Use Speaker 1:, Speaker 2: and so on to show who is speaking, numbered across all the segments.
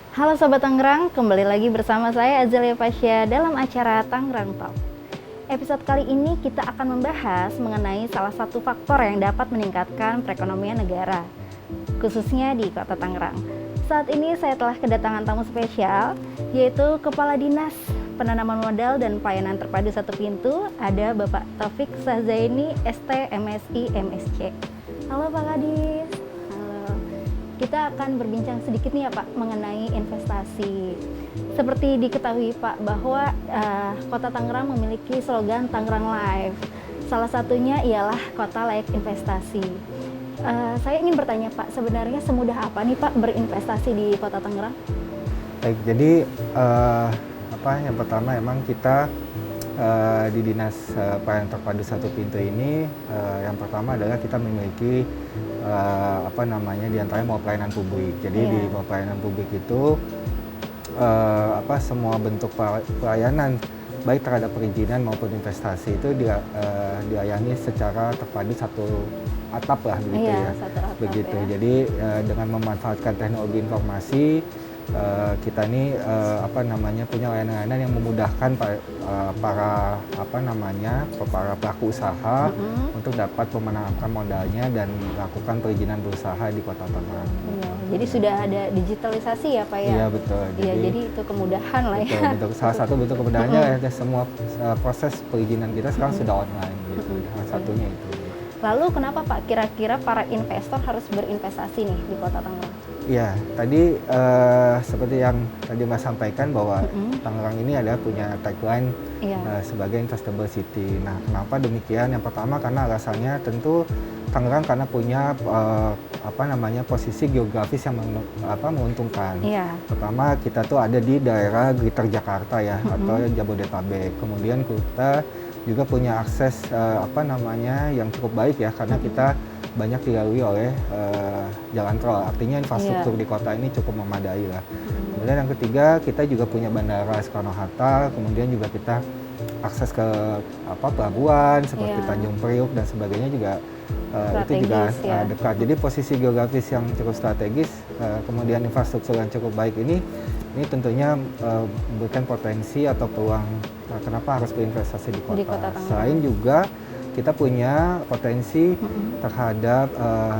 Speaker 1: Halo Sobat Tangerang, kembali lagi bersama saya Azalia Pasha dalam acara Tangerang Talk. Episode kali ini kita akan membahas mengenai salah satu faktor yang dapat meningkatkan perekonomian negara, khususnya di Kota Tangerang. Saat ini saya telah kedatangan tamu spesial, yaitu Kepala Dinas Penanaman Modal dan Pelayanan Terpadu Satu Pintu, ada Bapak Taufik Sahzaini, ST, MSI, MSc. Halo Pak Kadis. Kita akan berbincang sedikit nih ya Pak mengenai investasi. Seperti diketahui Pak bahwa Kota Tangerang memiliki slogan Tangerang Live. Salah satunya ialah Kota Layak Investasi. Saya ingin bertanya Pak, sebenarnya semudah apa nih Pak berinvestasi di Kota Tangerang?
Speaker 2: Baik, jadi yang pertama emang kita di Dinas Pelayanan Terpadu Satu Pintu ini yang pertama adalah kita memiliki diantaranya mau pelayanan publik. Jadi di mau pelayanan publik itu semua bentuk pelayanan baik terhadap perizinan maupun investasi itu dilayani secara terpadu satu atap lah begitu ya.
Speaker 1: Satu atap,
Speaker 2: begitu.
Speaker 1: ya.
Speaker 2: Jadi dengan memanfaatkan teknologi informasi kita ini punya layanan-layanan yang memudahkan para pelaku usaha untuk dapat memenangkan modalnya dan melakukan perizinan berusaha di Kota Tangerang.
Speaker 1: Iya, jadi sudah ada digitalisasi ya Pak ya?
Speaker 2: Iya betul.
Speaker 1: Iya, jadi itu kemudahan lah ya.
Speaker 2: Betul. Salah satu bentuk kemudahannya ada semua proses perizinan kita sekarang sudah online gitu. Salah satunya itu.
Speaker 1: Lalu kenapa Pak kira-kira para investor harus berinvestasi nih di Kota Tangerang?
Speaker 2: Ya, tadi seperti yang tadi Mas sampaikan bahwa Tangerang ini adalah punya tagline sebagai investable city. Nah, kenapa demikian? Yang pertama karena alasannya tentu Tangerang karena punya posisi geografis yang menguntungkan. Pertama kita tuh ada di daerah Greater Jakarta ya atau Jabodetabek. Kemudian kita juga punya akses yang cukup baik ya karena kita banyak dilalui oleh jalan tol, artinya infrastruktur di kota ini cukup memadai lah. Kemudian yang ketiga kita juga punya bandara Soekarno-Hatta, kemudian juga kita akses ke pelabuhan seperti Tanjung Priok dan sebagainya juga itu juga dekat. Jadi posisi geografis yang cukup strategis, kemudian infrastruktur yang cukup baik ini tentunya memberikan potensi atau peluang kenapa harus berinvestasi di kota. Selain juga kita punya potensi terhadap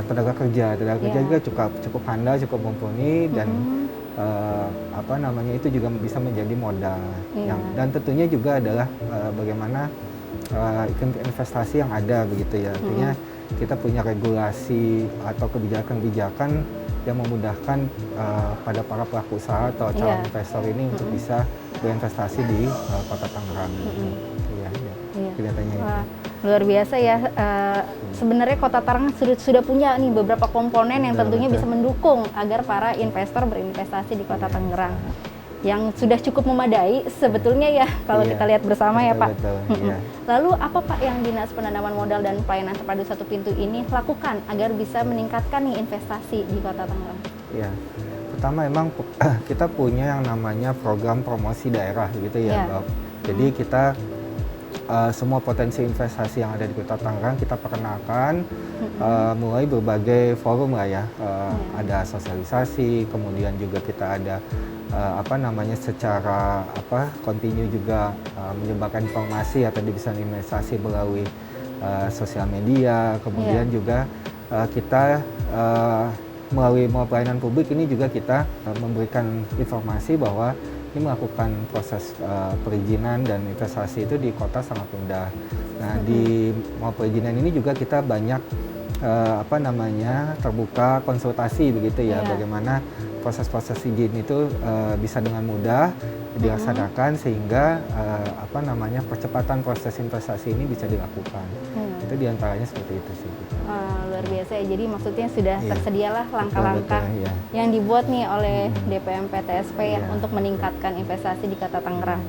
Speaker 2: tenaga kerja juga cukup handal, cukup mumpuni dan itu juga bisa menjadi modal. Dan tentunya juga adalah bagaimana investasi yang ada begitu ya. Artinya kita punya regulasi atau kebijakan-kebijakan yang memudahkan pada para pelaku usaha atau calon investor ini untuk bisa berinvestasi di Kota Tangerang. Kelihatannya itu.
Speaker 1: Luar biasa ya. Sebenarnya Kota Tangerang sudah punya nih beberapa komponen yang tentunya bisa mendukung agar para investor berinvestasi di Kota Tangerang. Yang sudah cukup memadai sebetulnya ya kalau kita lihat bersama ya Pak. Lalu apa Pak yang Dinas Penanaman Modal dan Pelayanan Terpadu Satu Pintu ini lakukan agar bisa meningkatkan nih investasi di Kota Tangerang?
Speaker 2: Ya, pertama memang kita punya yang namanya program promosi daerah gitu ya, Mbak. Jadi kita semua potensi investasi yang ada di Kota Tangerang kita perkenalkan mulai berbagai forum lah ya. Ada sosialisasi, kemudian juga kita ada secara kontinu juga menyebarkan informasi atau desain investasi melalui sosial media. Kemudian juga kita melalui pelayanan publik ini juga kita memberikan informasi bahwa ini melakukan proses perizinan dan investasi itu di kota sangat mudah. Nah, di perizinan ini juga kita banyak terbuka konsultasi begitu ya, bagaimana proses-proses izin itu bisa dengan mudah dilaksanakan sehingga percepatan proses investasi ini bisa dilakukan. Itu diantaranya seperti itu sih.
Speaker 1: Luar biasa ya, jadi maksudnya sudah tersedialah langkah-langkah yang dibuat nih oleh DPM PTSP untuk meningkatkan investasi di Kota Tangerang.